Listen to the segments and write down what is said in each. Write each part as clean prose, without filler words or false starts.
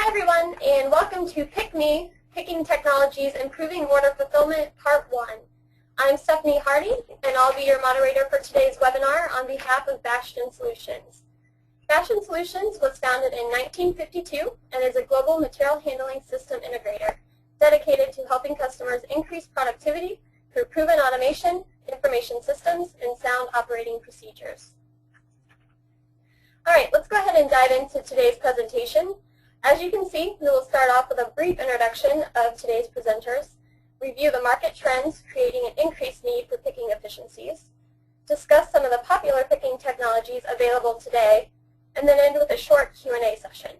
everyone, and welcome to Pick Me, Picking Technologies, Improving Order Fulfillment, Part 1. I'm Stephanie Hardy, and I'll be your moderator for today's webinar on behalf of Bastion Solutions. Bastion Solutions was founded in 1952 and is a global material handling system integrator dedicated to helping customers increase productivity through proven automation, information systems, and sound operating procedures. All right, let's go ahead and dive into today's presentation. As you can see, we will start off with a brief introduction of today's presenters, review the market trends creating an increased need for picking efficiencies, discuss some of the popular picking technologies available today, and then end with a short Q&A session.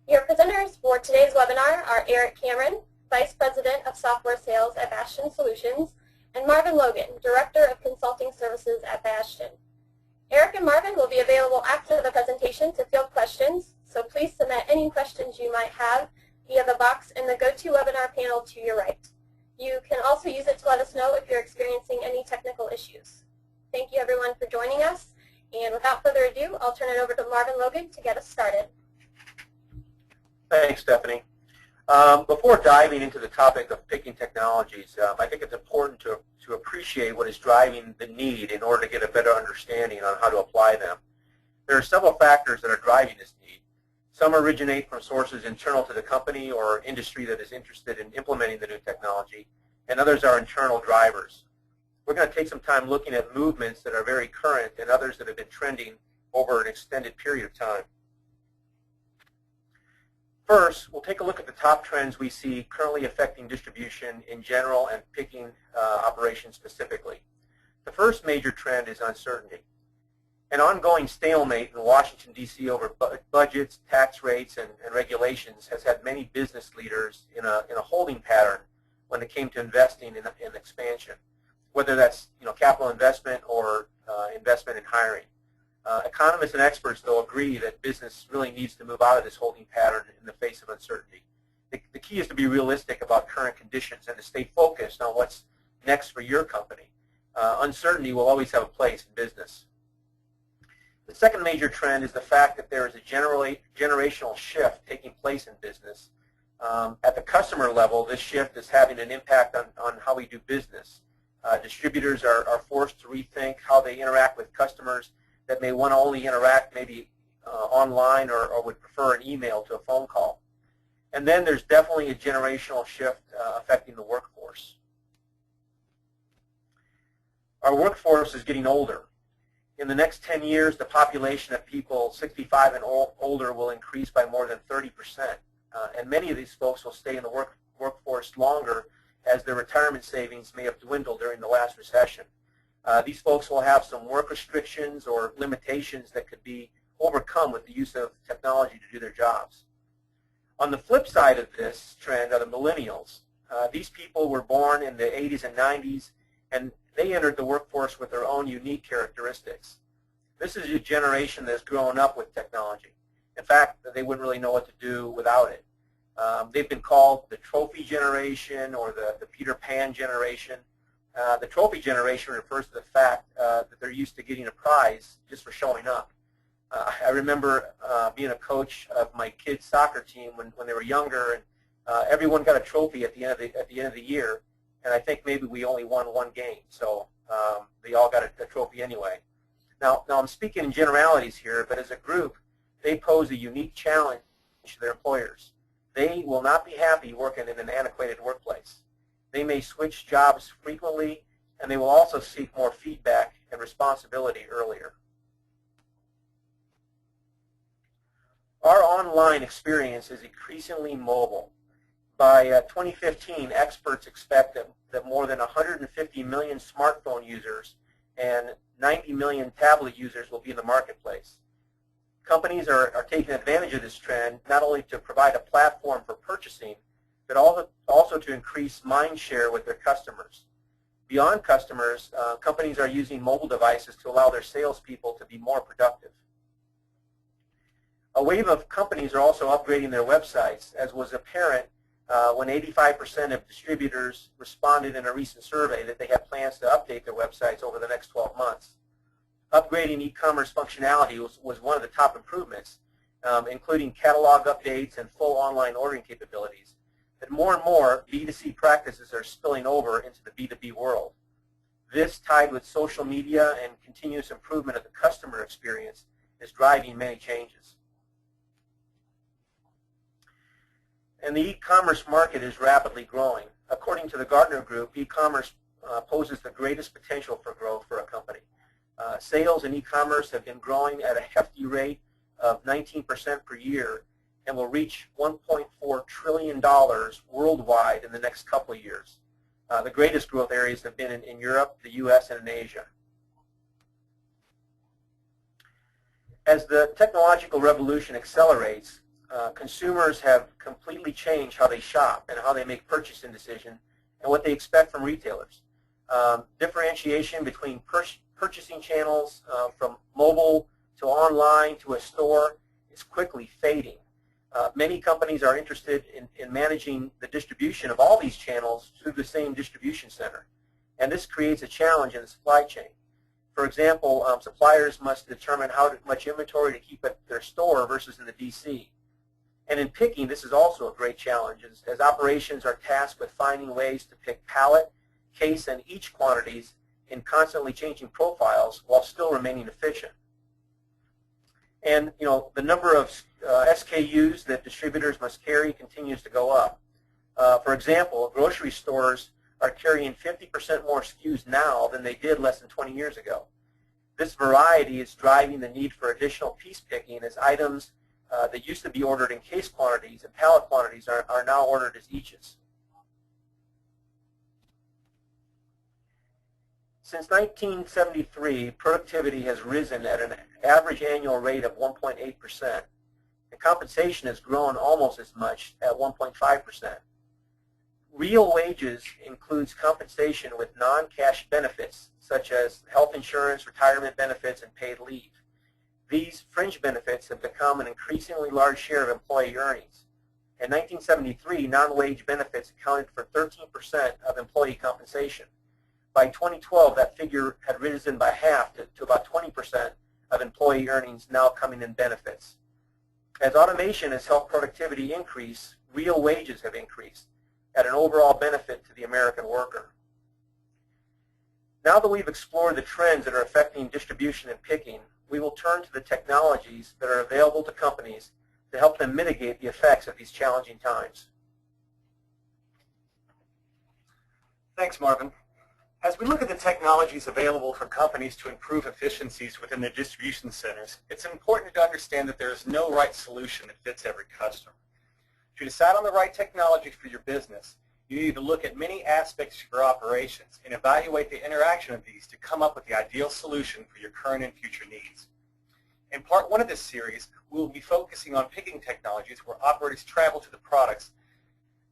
Your presenters for today's webinar are Eric Cameron, Vice President of Software Sales at Bastion Solutions, and Marvin Logan, Director of Consulting Services at Bastion. Eric and Marvin will be available after the presentation to field questions, so please submit any questions you might have via the box in the GoToWebinar panel to your right. You can also use it to let us know if you're experiencing any technical issues. Thank you everyone for joining us, and without further ado, I'll turn it over to Marvin Logan to get us started. Thanks, Stephanie. Before diving into the topic of picking technologies, I think it's important to appreciate what is driving the need in order to get a better understanding on how to apply them. There are several factors that are driving this need. Some originate from sources internal to the company or industry that is interested in implementing the new technology, and others are internal drivers. We're going to take some time looking at movements that are very current and others that have been trending over an extended period of time. First, we'll take a look at the top trends we see currently affecting distribution in general and picking operations specifically. The first major trend is uncertainty. An ongoing stalemate in Washington, D.C. over budgets, tax rates, and regulations has had many business leaders in a holding pattern when it came to investing in expansion, whether that's capital investment or investment in hiring. Economists and experts, though, agree that business really needs to move out of this holding pattern in the face of uncertainty. The key is to be realistic about current conditions and to stay focused on what's next for your company. Uncertainty will always have a place in business. The second major trend is the fact that there is a generational shift taking place in business. At the customer level, this shift is having an impact on how we do business. Distributors are forced to rethink how they interact with customers that may want to only interact maybe online or would prefer an email to a phone call. And then there's definitely a generational shift affecting the workforce. Our workforce is getting older. In the next 10 years, the population of people 65 and older will increase by more than 30%. And many of these folks will stay in the workforce longer as their retirement savings may have dwindled during the last recession. These folks will have some work restrictions or limitations that could be overcome with the use of technology to do their jobs. On the flip side of this trend are the millennials. These people were born in the 80s and 90s, and they entered the workforce with their own unique characteristics. This is a generation that's grown up with technology. In fact, they wouldn't really know what to do without it. They've been called the trophy generation or the Peter Pan generation. The trophy generation refers to the fact that they're used to getting a prize just for showing up. I remember being a coach of my kids' soccer team when they were younger, and everyone got a trophy at the end of the year, and I think maybe we only won one game, so they all got a trophy anyway. Now I'm speaking in generalities here, but as a group, they pose a unique challenge to their employers. They will not be happy working in an antiquated workplace. They may switch jobs frequently, and they will also seek more feedback and responsibility earlier. Our online experience is increasingly mobile. By 2015, experts expect that more than 150 million smartphone users and 90 million tablet users will be in the marketplace. Companies are taking advantage of this trend not only to provide a platform for purchasing, but also to increase mind share with their customers. Beyond customers, companies are using mobile devices to allow their salespeople to be more productive. A wave of companies are also upgrading their websites, as was apparent when 85% of distributors responded in a recent survey that they have plans to update their websites over the next 12 months. Upgrading e-commerce functionality was one of the top improvements, including catalog updates and full online ordering capabilities, that more and more B2C practices are spilling over into the B2B world. This, tied with social media and continuous improvement of the customer experience, is driving many changes. And the e-commerce market is rapidly growing. According to the Gartner Group, e-commerce poses the greatest potential for growth for a company. Sales in e-commerce have been growing at a hefty rate of 19% per year and will reach $1.4 trillion worldwide in the next couple of years. The greatest growth areas have been in Europe, the U.S., and in Asia. As the technological revolution accelerates, consumers have completely changed how they shop and how they make purchasing decisions and what they expect from retailers. Differentiation between purchasing channels from mobile to online to a store is quickly fading. Many companies are interested in managing the distribution of all these channels through the same distribution center, and this creates a challenge in the supply chain. For example, suppliers must determine how much inventory to keep at their store versus in the DC. And in picking, this is also a great challenge, as operations are tasked with finding ways to pick pallet, case, and each quantities in constantly changing profiles while still remaining efficient. And the number of SKUs that distributors must carry continues to go up. For example, grocery stores are carrying 50% more SKUs now than they did less than 20 years ago. This variety is driving the need for additional piece picking, as items that used to be ordered in case quantities and pallet quantities are now ordered as eaches. Since 1973, productivity has risen at an average annual rate of 1.8%, and compensation has grown almost as much at 1.5%. Real wages includes compensation with non-cash benefits, such as health insurance, retirement benefits, and paid leave. These fringe benefits have become an increasingly large share of employee earnings. In 1973, non-wage benefits accounted for 13% of employee compensation. By 2012, that figure had risen by half to about 20% of employee earnings now coming in benefits. As automation has helped productivity increase, real wages have increased at an overall benefit to the American worker. Now that we've explored the trends that are affecting distribution and picking, we will turn to the technologies that are available to companies to help them mitigate the effects of these challenging times. Thanks, Marvin. As we look at the technologies available for companies to improve efficiencies within their distribution centers, it's important to understand that there is no right solution that fits every customer. To decide on the right technology for your business, you need to look at many aspects of your operations and evaluate the interaction of these to come up with the ideal solution for your current and future needs. In part one of this series, we will be focusing on picking technologies where operators travel to the products,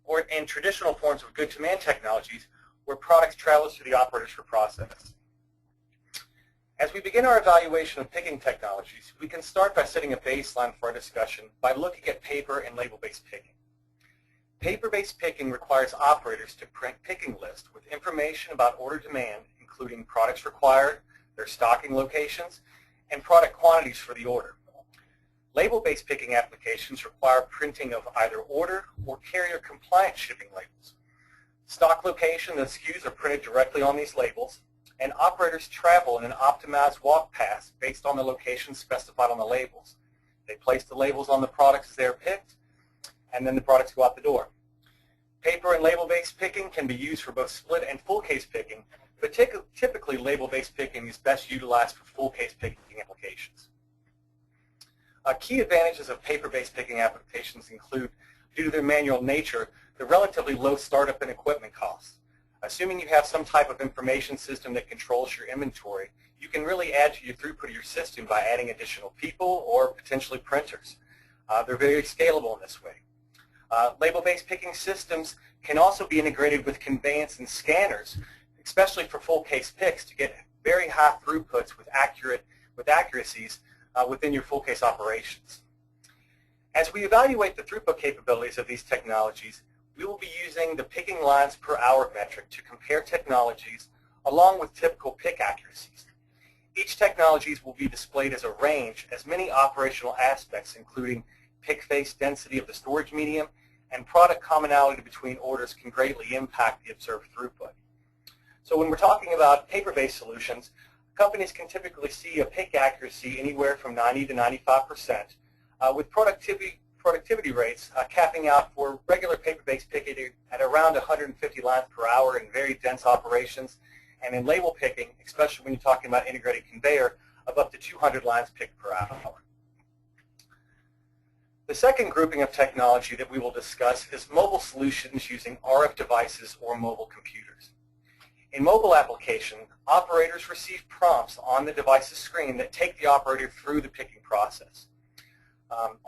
or in traditional forms of good-to-man technologies where products travel to the operators for process. As we begin our evaluation of picking technologies, we can start by setting a baseline for our discussion by looking at paper and label-based picking. Paper-based picking requires operators to print picking lists with information about order demand, including products required, their stocking locations, and product quantities for the order. Label-based picking applications require printing of either order or carrier-compliant shipping labels. Stock location and SKUs are printed directly on these labels, and operators travel in an optimized walk path based on the location specified on the labels. They place the labels on the products as they are picked, and then the products go out the door. Paper and label-based picking can be used for both split and full case picking, but typically label-based picking is best utilized for full case picking applications. Key advantages of paper-based picking applications include, due to their manual nature, the relatively low startup and equipment costs. Assuming you have some type of information system that controls your inventory, you can really add to your throughput of your system by adding additional people or potentially printers. They're very scalable in this way. Label-based picking systems can also be integrated with conveyance and scanners, especially for full case picks, to get very high throughputs with accuracies within your full case operations. As we evaluate the throughput capabilities of these technologies, we will be using the picking lines per hour metric to compare technologies along with typical pick accuracies. Each technology will be displayed as a range, as many operational aspects, including pick face density of the storage medium and product commonality between orders, can greatly impact the observed throughput. So when we're talking about paper-based solutions, companies can typically see a pick accuracy anywhere from 90 to 95%, with productivity rates capping out for regular paper-based picking at around 150 lines per hour in very dense operations, and in label picking, especially when you're talking about integrated conveyor, of up to 200 lines picked per hour. The second grouping of technology that we will discuss is mobile solutions using RF devices or mobile computers. In mobile application, operators receive prompts on the device's screen that take the operator through the picking process.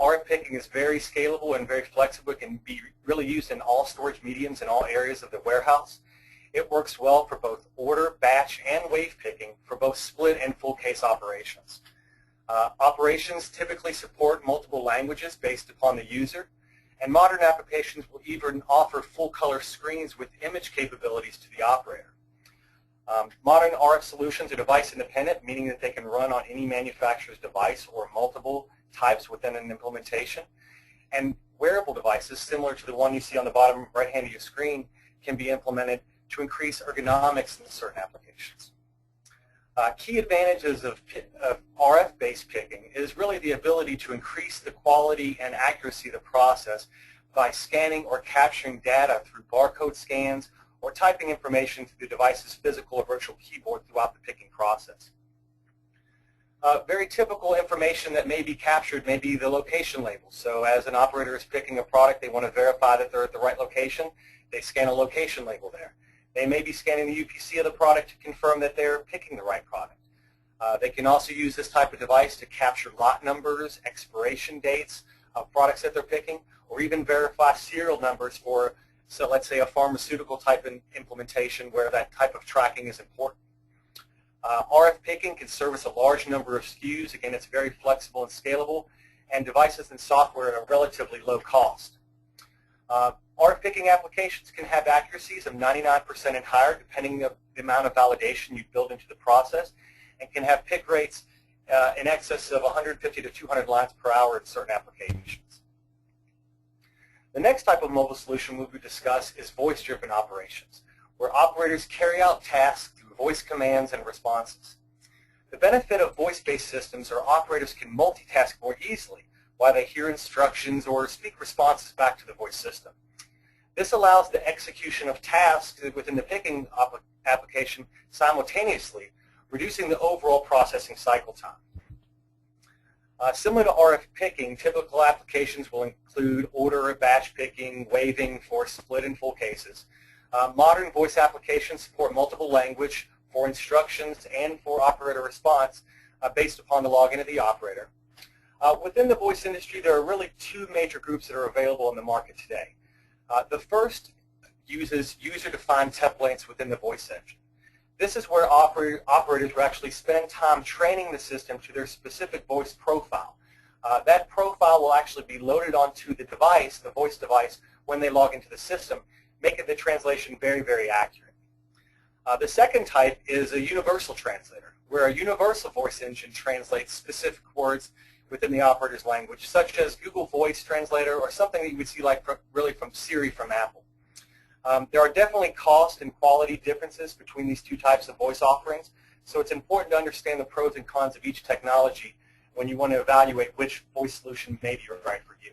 RF picking is very scalable and very flexible. It can be really used in all storage mediums in all areas of the warehouse. It works well for both order, batch, and wave picking for both split and full case operations. Operations typically support multiple languages based upon the user, and modern applications will even offer full color screens with image capabilities to the operator. Modern RF solutions are device independent, meaning that they can run on any manufacturer's device or multiple types within an implementation. And wearable devices, similar to the one you see on the bottom right hand of your screen, can be implemented to increase ergonomics in certain applications. Key advantages of RF-based picking is really the ability to increase the quality and accuracy of the process by scanning or capturing data through barcode scans or typing information through the device's physical or virtual keyboard throughout the picking process. Very typical information that may be captured may be the location label. So as an operator is picking a product, they want to verify that they're at the right location. They scan a location label there. They may be scanning the UPC of the product to confirm that they're picking the right product. They can also use this type of device to capture lot numbers, expiration dates of products that they're picking, or even verify serial numbers for, so let's say, a pharmaceutical type implementation where that type of tracking is important. RF picking can service a large number of SKUs. Again, it's very flexible and scalable, and devices and software at a relatively low cost. RF picking applications can have accuracies of 99% and higher, depending on the amount of validation you build into the process, and can have pick rates in excess of 150 to 200 lines per hour in certain applications. The next type of mobile solution we will discuss is voice-driven operations, where operators carry out tasks through voice commands and responses. The benefit of voice-based systems are operators can multitask more easily while they hear instructions or speak responses back to the voice system. This allows the execution of tasks within the picking application simultaneously, reducing the overall processing cycle time. Similar to RF picking, typical applications will include order or batch picking, waving for split and full cases. Modern voice applications support multiple language for instructions and for operator response based upon the login of the operator. Within the voice industry, there are really two major groups that are available in the market today. The first uses user-defined templates within the voice engine. This is where operators will actually spend time training the system to their specific voice profile. That profile will actually be loaded onto the device, the voice device, when they log into the system, making the translation very, very accurate. The second type is a universal translator, where a universal voice engine translates specific words within the operator's language, such as Google Voice Translator or something that you would see like really from Siri from Apple. There are definitely cost and quality differences between these two types of voice offerings, so it's important to understand the pros and cons of each technology when you want to evaluate which voice solution may be right for you.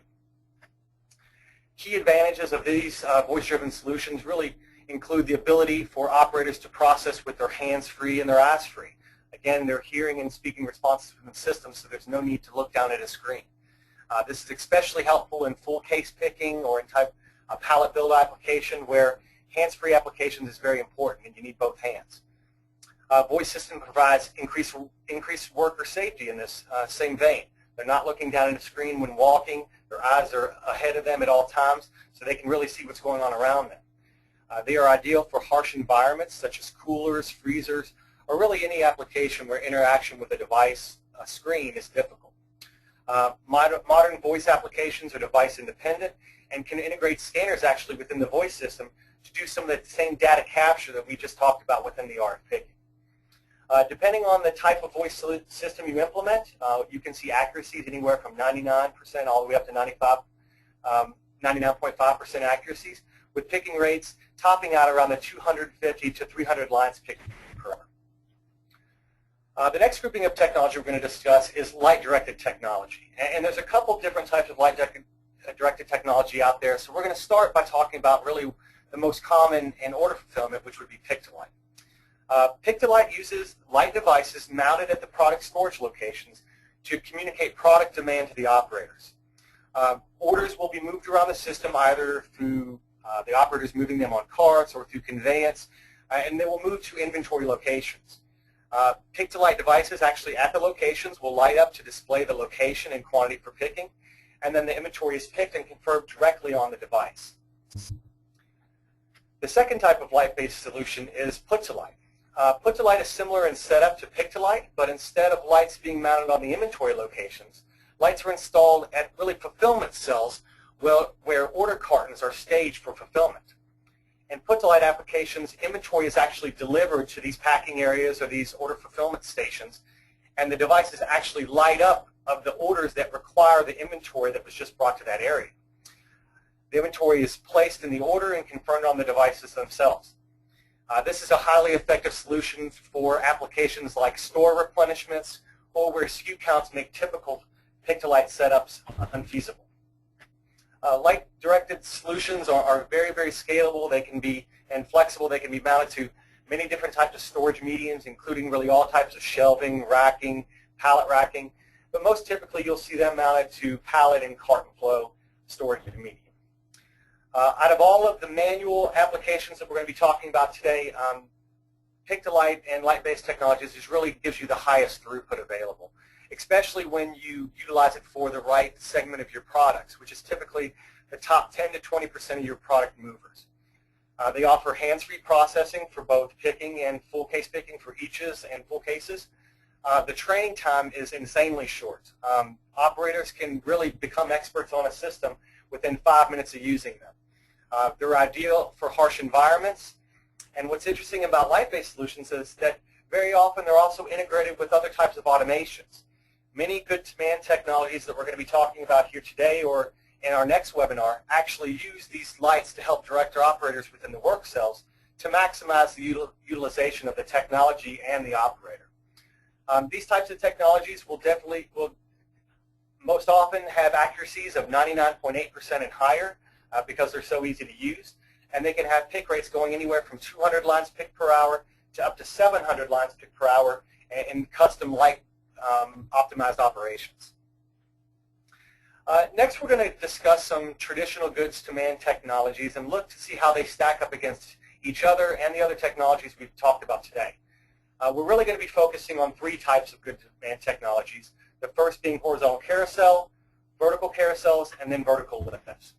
Key advantages of these voice-driven solutions really include the ability for operators to process with their hands free and their eyes free. Again, they're hearing and speaking responses from the system, so there's no need to look down at a screen. This is especially helpful in full case picking or in a pallet build application where hands-free applications is very important and you need both hands. Voice system provides increased worker safety in this same vein. They're not looking down at a screen when walking. Their eyes are ahead of them at all times, so they can really see what's going on around them. They are ideal for harsh environments such as coolers, freezers, or really any application where interaction with a device, a screen, is difficult. Modern voice applications are device independent and can integrate scanners actually within the voice system to do some of the same data capture that we just talked about within the RF picking. Depending on the type of voice system you implement, you can see accuracies anywhere from 99% all the way up to 99.5% accuracies, with picking rates topping out around the 250 to 300 lines picked per hour. The next grouping of technology we're going to discuss is light-directed technology. And there's a couple different types of light-directed technology out there. So we're going to start by talking about really the most common in order fulfillment, which would be pick-to-light. Pick-to-light uses light devices mounted at the product storage locations to communicate product demand to the operators. Orders will be moved around the system either through the operators moving them on carts or through conveyance, and they will move to inventory locations. Pick-to-light devices actually at the locations will light up to display the location and quantity for picking, and then the inventory is picked and confirmed directly on the device. The second type of light-based solution is put-to-light. Put-to-light is similar in setup to pick-to-light, but instead of lights being mounted on the inventory locations, lights are installed at really fulfillment cells where order cartons are staged for fulfillment. In put-to-light applications, inventory is actually delivered to these packing areas or these order fulfillment stations, and the devices actually light up of the orders that require the inventory that was just brought to that area. The inventory is placed in the order and confirmed on the devices themselves. This is a highly effective solution for applications like store replenishments or where SKU counts make typical pick-to-light setups unfeasible. Light-directed solutions are very, very scalable. They can be and flexible. They can be mounted to many different types of storage mediums, including really all types of shelving, racking, pallet racking. But most typically, you'll see them mounted to pallet and carton flow storage medium. Out of all of the manual applications that we're going to be talking about today, pick-to-light and light-based technologies just really gives you the highest throughput available, especially when you utilize it for the right segment of your products, which is typically the top 10 to 20% of your product movers. They offer hands-free processing for both picking and full case picking for eaches and full cases. The training time is insanely short. Operators can really become experts on a system within 5 minutes of using them. They're ideal for harsh environments, and what's interesting about light-based solutions is that very often they're also integrated with other types of automations. Many good demand technologies that we're going to be talking about here today or in our next webinar actually use these lights to help direct our operators within the work cells to maximize the utilization of the technology and the operator. These types of technologies will most often have accuracies of 99.8% and higher because they're so easy to use, and they can have pick rates going anywhere from 200 lines picked per hour to up to 700 lines picked per hour in custom light optimized operations. Next, we're going to discuss some traditional goods demand technologies and look to see how they stack up against each other and the other technologies we've talked about today. We're really going to be focusing on three types of good demand technologies, the first being horizontal carousel, vertical carousels, and then vertical lifts.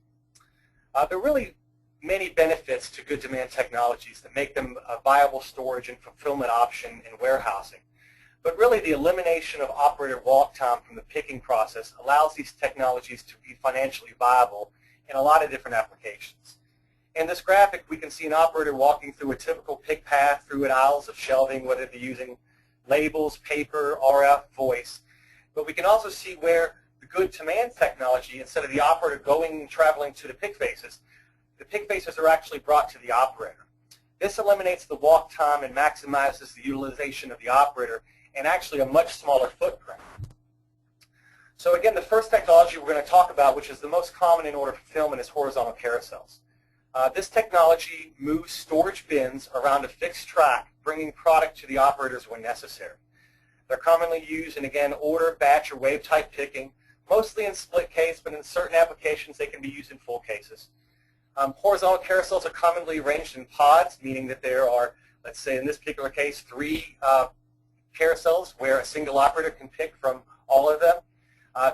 There are really many benefits to good demand technologies that make them a viable storage and fulfillment option in warehousing. But really the elimination of operator walk time from the picking process allows these technologies to be financially viable in a lot of different applications. In this graphic, we can see an operator walking through a typical pick path through aisles of shelving, whether they're using labels, paper, RF, voice. But we can also see where the good demand technology, instead of the operator going and traveling to the pick faces are actually brought to the operator. This eliminates the walk time and maximizes the utilization of the operator in actually a much smaller footprint. So again, the first technology we're going to talk about, which is the most common in order fulfillment, is horizontal carousels. This technology moves storage bins around a fixed track, bringing product to the operators when necessary. They're commonly used in, again, order, batch, or wave type picking, mostly in split case, but in certain applications they can be used in full cases. Horizontal carousels are commonly arranged in pods, meaning that there are, let's say in this particular case, 3 carousels where a single operator can pick from all of them.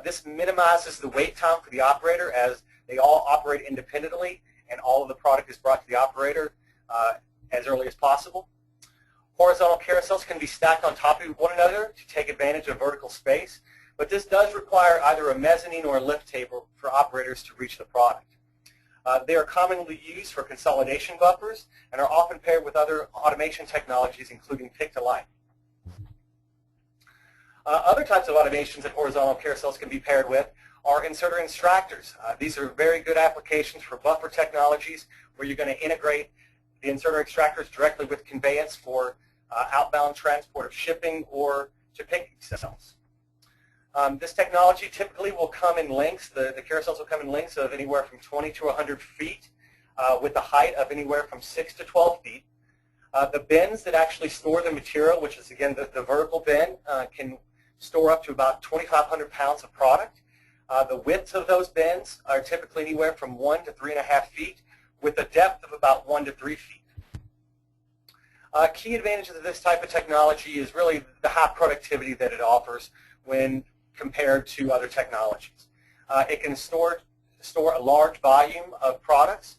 This minimizes the wait time for the operator as they all operate independently and all of the product is brought to the operator as early as possible. Horizontal carousels can be stacked on top of one another to take advantage of vertical space, but this does require either a mezzanine or a lift table for operators to reach the product. They are commonly used for consolidation buffers and are often paired with other automation technologies, including pick-to-light. Other types of automations that horizontal carousels can be paired with are inserter extractors. These are very good applications for buffer technologies where you're going to integrate the inserter extractors directly with conveyance for outbound transport of shipping or to picking cells. This technology typically will come in lengths. The carousels will come in lengths of anywhere from 20 to 100 feet with a height of anywhere from 6 to 12 feet. The bins that actually store the material, which is again the vertical bin, can store up to about 2,500 pounds of product. The widths of those bins are typically anywhere from 1 to 3.5 feet with a depth of about 1 to 3 feet. Key advantages of this type of technology is really the high productivity that it offers when compared to other technologies. It can store a large volume of products.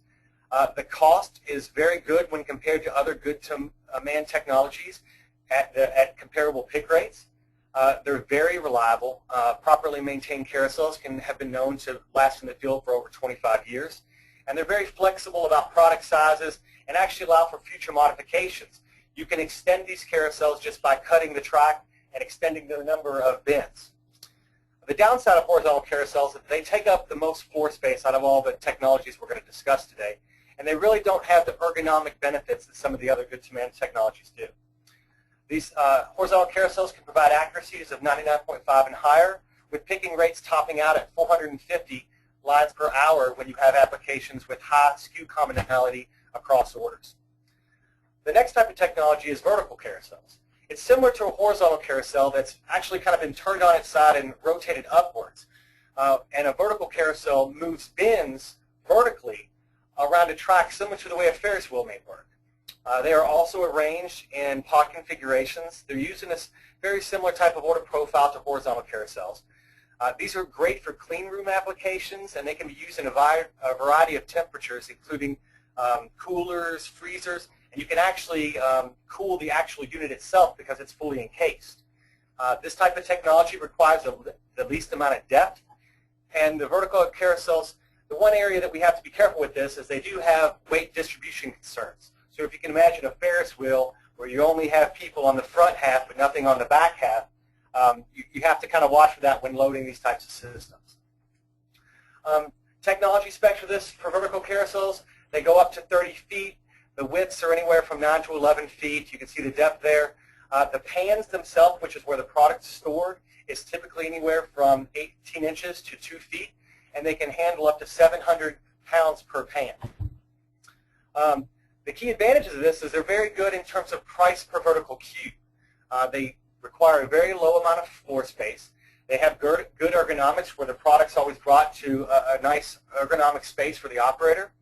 The cost is very good when compared to other good-to-man technologies at comparable pick rates. They're very reliable. Properly maintained carousels have been known to last in the field for over 25 years. And they're very flexible about product sizes and actually allow for future modifications. You can extend these carousels just by cutting the track and extending the number of bins. The downside of horizontal carousels is that they take up the most floor space out of all the technologies we're going to discuss today, and they really don't have the ergonomic benefits that some of the other good-to-man technologies do. These horizontal carousels can provide accuracies of 99.5 and higher, with picking rates topping out at 450 lines per hour when you have applications with high SKU commonality across orders. The next type of technology is vertical carousels. It's similar to a horizontal carousel that's actually kind of been turned on its side and rotated upwards. And a vertical carousel moves bins vertically around a track similar to the way a Ferris wheel may work. They are also arranged in pod configurations. They're using this very similar type of order profile to horizontal carousels. These are great for clean room applications, and they can be used in a variety of temperatures, including coolers, freezers, and you can actually cool the actual unit itself because it's fully encased. This type of technology requires the least amount of depth, and the vertical carousels, the one area that we have to be careful with this is they do have weight distribution concerns. So if you can imagine a Ferris wheel where you only have people on the front half but nothing on the back half, you have to kind of watch for that when loading these types of systems. Technology specs for vertical carousels, they go up to 30 feet. The widths are anywhere from 9 to 11 feet. You can see the depth there. The pans themselves, which is where the product's stored, is typically anywhere from 18 inches to 2 feet, and they can handle up to 700 pounds per pan. The key advantages of this is they're very good in terms of price per vertical cube. They require a very low amount of floor space. They have good ergonomics where the product's always brought to a nice ergonomic space for the operator.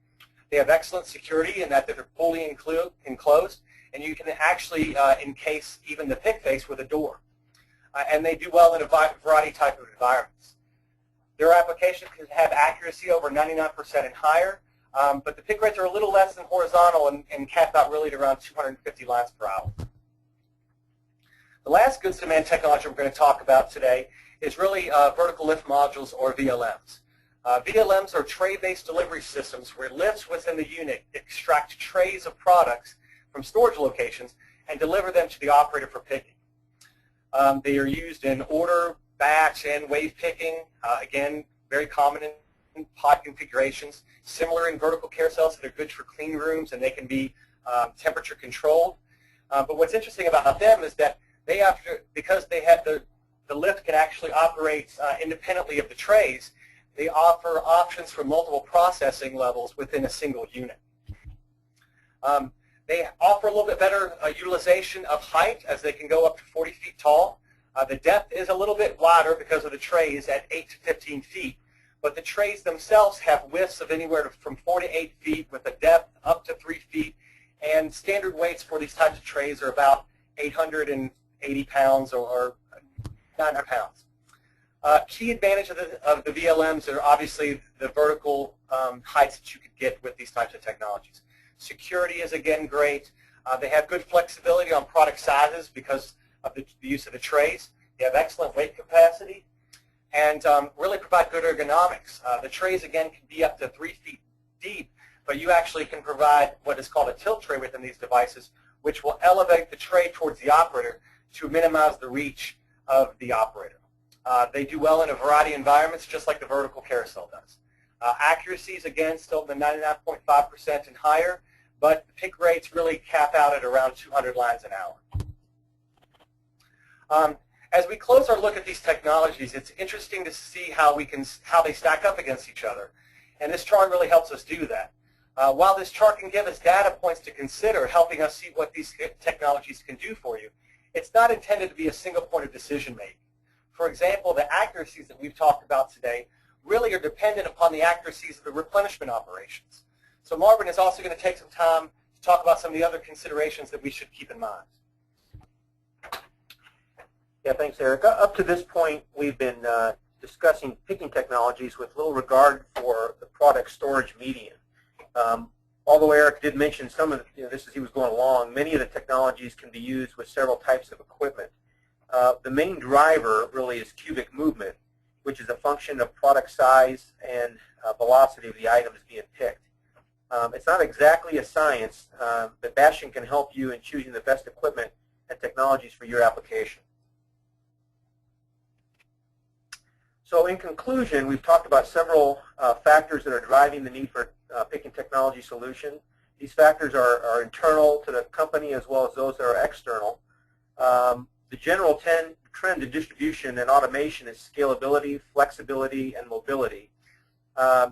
They have excellent security in that they're fully enclosed, and you can actually encase even the pick face with a door. And they do well in a variety type of environments. Their application can have accuracy over 99% and higher, but the pick rates are a little less than horizontal and cap out really at around 250 lines per hour. The last goods-to-man technology we're going to talk about today is really vertical lift modules, or VLMs. VLMs are tray-based delivery systems where lifts within the unit extract trays of products from storage locations and deliver them to the operator for picking. They are used in order, batch, and wave picking. Again, very common in pod configurations. Similar in vertical carousels that are good for clean rooms, and they can be temperature controlled. But what's interesting about them is that because they have the lift can actually operate independently of the trays, they offer options for multiple processing levels within a single unit. They offer a little bit better utilization of height, as they can go up to 40 feet tall. The depth is a little bit wider because of the trays at 8 to 15 feet, but the trays themselves have widths of anywhere from 4 to 8 feet with a depth up to 3 feet, and standard weights for these types of trays are about 880 pounds or 900 pounds. Key advantage of the VLMs are obviously the vertical heights that you could get with these types of technologies. Security is again great. They have good flexibility on product sizes because of the use of the trays. They have excellent weight capacity and really provide good ergonomics. The trays again can be up to 3 feet deep, but you actually can provide what is called a tilt tray within these devices, which will elevate the tray towards the operator to minimize the reach of the operator. They do well in a variety of environments, just like the vertical carousel does. Accuracy is, again, still the 99.5% and higher, but the pick rates really cap out at around 200 lines an hour. As we close our look at these technologies, it's interesting to see how they stack up against each other, and this chart really helps us do that. While this chart can give us data points to consider, helping us see what these technologies can do for you, it's not intended to be a single point of decision making. For example, the accuracies that we've talked about today really are dependent upon the accuracies of the replenishment operations. So Marvin is also going to take some time to talk about some of the other considerations that we should keep in mind. Yeah, thanks, Eric. Up to this point, we've been discussing picking technologies with little regard for the product storage medium. Although Eric did mention some of this as he was going along, many of the technologies can be used with several types of equipment. The main driver really is cubic movement, which is a function of product size and velocity of the items being picked. It's not exactly a science, but Bastion can help you in choosing the best equipment and technologies for your application. So in conclusion, we've talked about several factors that are driving the need for picking technology solution. These factors are internal to the company as well as those that are external. The general trend in distribution and automation is scalability, flexibility, and mobility.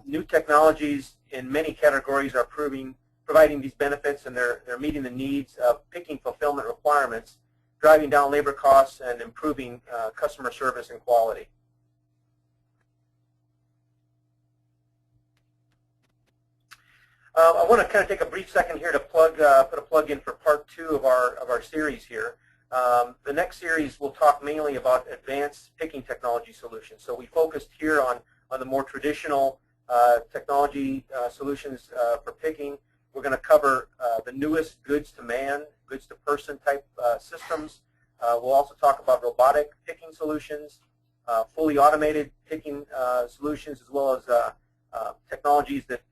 New technologies in many categories are providing these benefits, and they're meeting the needs of picking fulfillment requirements, driving down labor costs, and improving customer service and quality. I want to kind of take a brief second here to put a plug in for part 2 of our series here. The next series will talk mainly about advanced picking technology solutions. So we focused here on the more traditional technology solutions for picking. We're going to cover the newest goods-to-man, goods-to-person type systems. We'll also talk about robotic picking solutions, fully automated picking solutions, as well as technologies that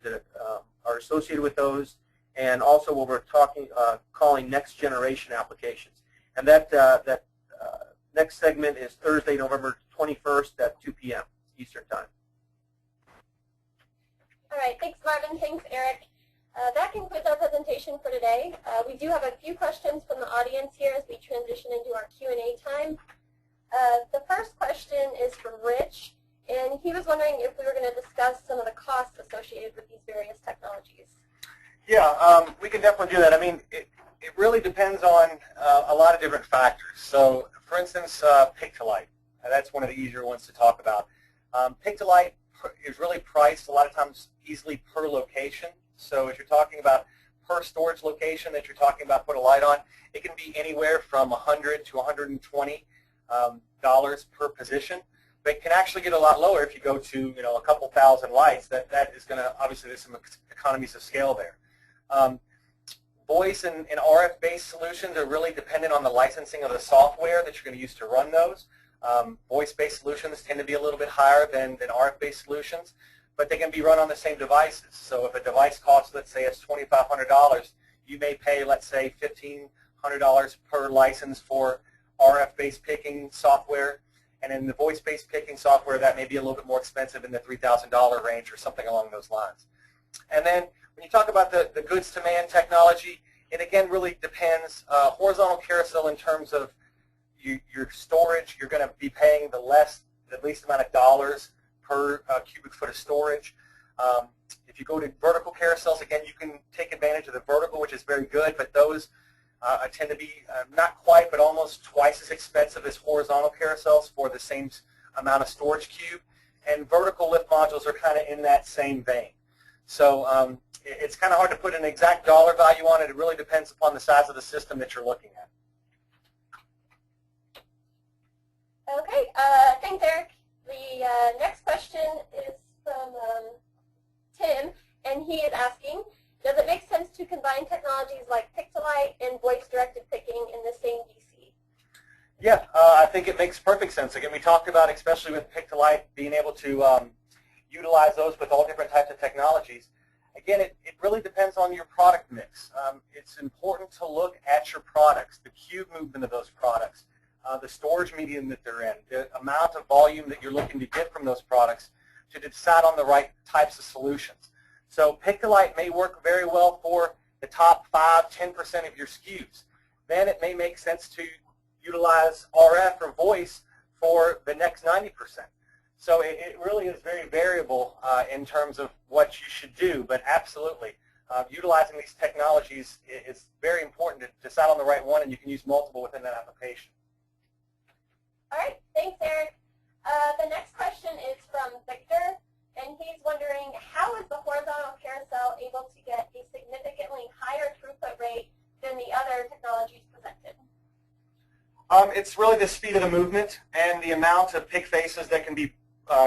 are associated with those, and also what we're calling next generation applications. And that next segment is Thursday, November 21st at 2 p.m. Eastern Time. All right, thanks Marvin, thanks Eric. That concludes our presentation for today. We do have a few questions from the audience here as we transition into our Q&A time. The first question is from Rich, and he was wondering if we were going to discuss some of the costs associated with these various technologies. Yeah, we can definitely do that. I mean, it really depends on a lot of different factors. So, for instance, Pick-to-Light. That's one of the easier ones to talk about. Pick-to-Light is really priced a lot of times easily per location. So if you're talking about per storage location that you're talking about put a light on, it can be anywhere from $100 to $120 per position. But it can actually get a lot lower if you go to a couple thousand lights. That is going to, obviously there's some economies of scale there. Voice and RF-based solutions are really dependent on the licensing of the software that you're going to use to run those. Voice-based solutions tend to be a little bit higher than RF-based solutions, but they can be run on the same devices. So if a device costs, let's say it's $2,500, you may pay, let's say, $1,500 per license for RF-based picking software, and in the voice-based picking software, that may be a little bit more expensive in the $3,000 range or something along those lines. And then when you talk about the goods-to-man technology, it again really depends. Horizontal carousel in terms of your storage, you're going to be paying the least amount of dollars per cubic foot of storage. If you go to vertical carousels, again, you can take advantage of the vertical, which is very good, but those tend to be not quite, but almost twice as expensive as horizontal carousels for the same amount of storage cube. And vertical lift modules are kind of in that same vein. So it's kind of hard to put an exact dollar value on it. It really depends upon the size of the system that you're looking at. Okay, thanks Eric. The next question is from Tim, and he is asking, does it make sense to combine technologies like Pick-to-Light and voice-directed picking in the same DC? Yeah, I think it makes perfect sense. Again, we talked about, especially with Pick-to-Light, being able to utilize those with all different types of technologies. Again, it really depends on your product mix. It's important to look at your products, the cube movement of those products. the storage medium that they're in, the amount of volume that you're looking to get from those products to decide on the right types of solutions. So Pick-to-Light may work very well for the top 5–10% of your SKUs. Then it may make sense to utilize RF or voice for the next 90%. So it really is very variable in terms of what you should do, but absolutely. Utilizing these technologies is very important to decide on the right one, and you can use multiple within that application. All right, thanks, Eric. The next question is from Victor, and he's wondering, how is the horizontal carousel able to get a significantly higher throughput rate than the other technologies presented? It's really the speed of the movement and the amount of pick faces that can be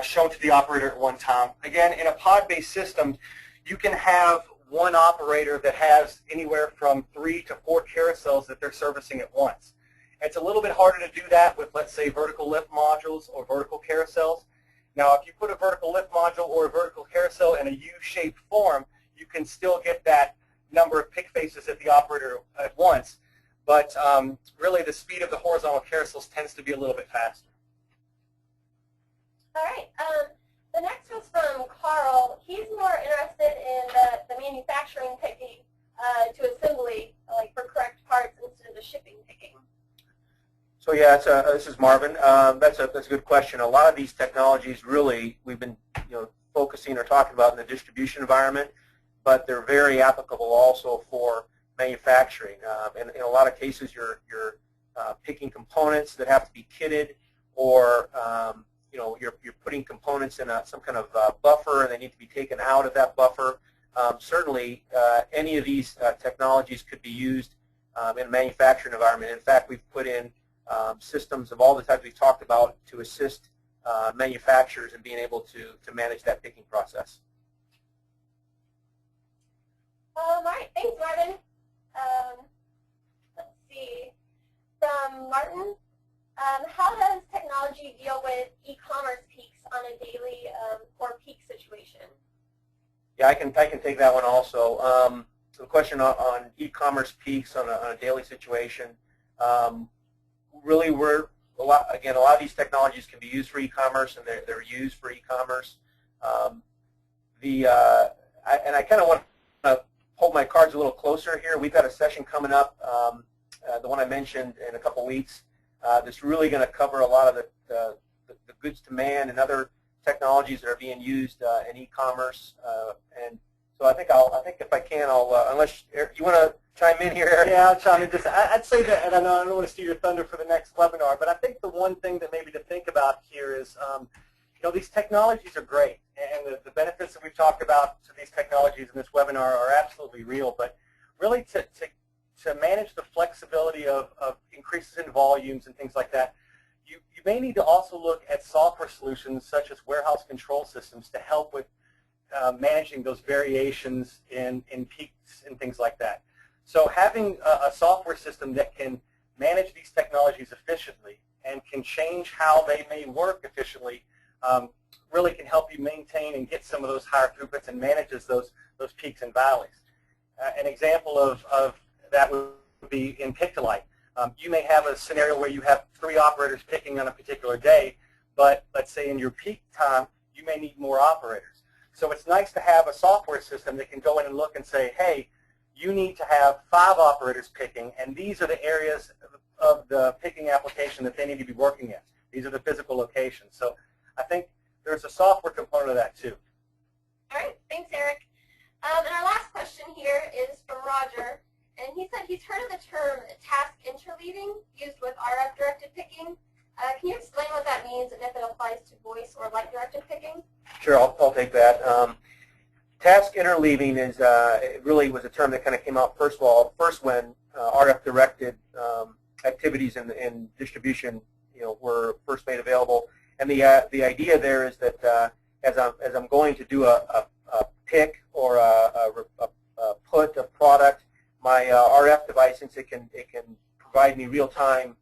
shown to the operator at one time. Again, in a pod-based system, you can have one operator that has anywhere from 3 to 4 carousels that they're servicing at once. It's a little bit harder to do that with, let's say, vertical lift modules or vertical carousels. Now, if you put a vertical lift module or a vertical carousel in a U-shaped form, you can still get that number of pick faces at the operator at once. But really, the speed of the horizontal carousels tends to be a little bit faster. All right. The next was from Carl. He's more interested in the manufacturing picking to assembly, like for correct parts instead of the shipping picking. So yeah, this is Marvin. That's a good question. A lot of these technologies really we've been focusing or talking about in the distribution environment, but they're very applicable also for manufacturing. In a lot of cases, you're picking components that have to be kitted, or you're putting components in some kind of buffer, and they need to be taken out of that buffer. Certainly, any of these technologies could be used in a manufacturing environment. In fact, we've put in systems of all the types we've talked about to assist manufacturers in being able to manage that picking process. All right, thanks, Marvin. Let's see. From Martin, how does technology deal with e-commerce peaks on a daily or peak situation? Yeah, I can take that one also. So the question on e-commerce peaks on a daily situation. Really, a lot of these technologies can be used for e-commerce, and they're used for e-commerce. And I kind of want to hold my cards a little closer here. We've got a session coming up, the one I mentioned, in a couple weeks. That's really going to cover a lot of the goods to man and other technologies that are being used in e-commerce. And so I think if I can, unless you want to chime in here, Eric? Yeah, I'll chime in. I'd say that, and I know I don't want to steal your thunder for the next webinar, but I think the one thing that maybe to think about here is, these technologies are great, and the benefits that we've talked about to these technologies in this webinar are absolutely real. But really, to manage the flexibility of increases in volumes and things like that, you may need to also look at software solutions such as warehouse control systems to help with managing those variations in peaks and things like that. So having a software system that can manage these technologies efficiently and can change how they may work efficiently really can help you maintain and get some of those higher throughputs and manages those peaks and valleys. An example of that would be in Pick-to-Light. You may have a scenario where you have 3 operators picking on a particular day, but let's say in your peak time, you may need more operators. So it's nice to have a software system that can go in and look and say, hey, you need to have 5 operators picking, and these are the areas of the picking application that they need to be working in. These are the physical locations. So I think there's a software component of that too. All right, thanks, Eric. And our last question here is from Roger, and he said he's heard of the term task interleaving used with RF-directed picking. Can you explain what that means and if it applies to voice or light-directed picking? Sure, I'll take that. Task interleaving is it really was a term that kind of came out first when RF-directed activities in distribution were first made available. And the idea there is that as I'm going to do a pick or a put of product, my RF device, since it can provide me real-time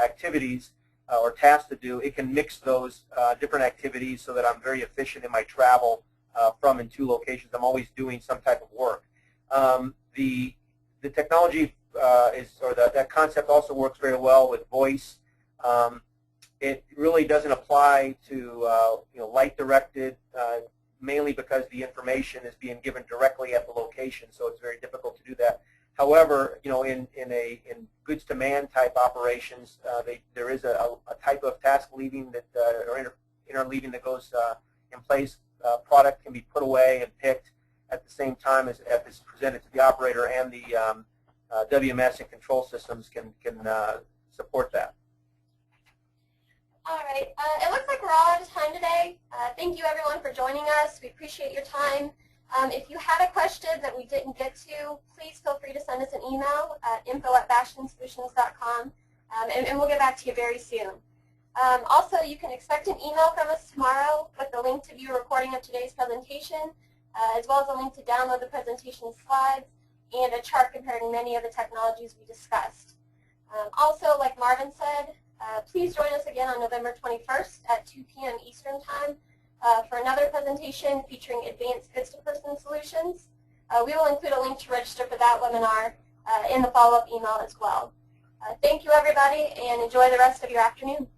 activities or tasks to do, it can mix those different activities so that I'm very efficient in my travel from and to locations. I'm always doing some type of work. The technology that concept also works very well with voice It really doesn't apply to light-directed, mainly because the information is being given directly at the location, so it's very difficult to do that. However, in goods-to-man type operations, there is a type of task leaving that or interleaving that goes in place. Product can be put away and picked at the same time as it's presented to the operator, and the WMS and control systems can support that. All right. It looks like we're all out of time today. Thank you, everyone, for joining us. We appreciate your time. If you have a question that we didn't get to, please feel free to send us an email at info@bashtinsolutions.com, and we'll get back to you very soon. Also, you can expect an email from us tomorrow with the link to view a recording of today's presentation, as well as a link to download the presentation slides and a chart comparing many of the technologies we discussed. Also, like Marvin said, please join us again on November 21st at 2 p.m. Eastern Time for another presentation featuring advanced goods-to-person solutions. We will include a link to register for that webinar in the follow-up email as well. Thank you, everybody, and enjoy the rest of your afternoon.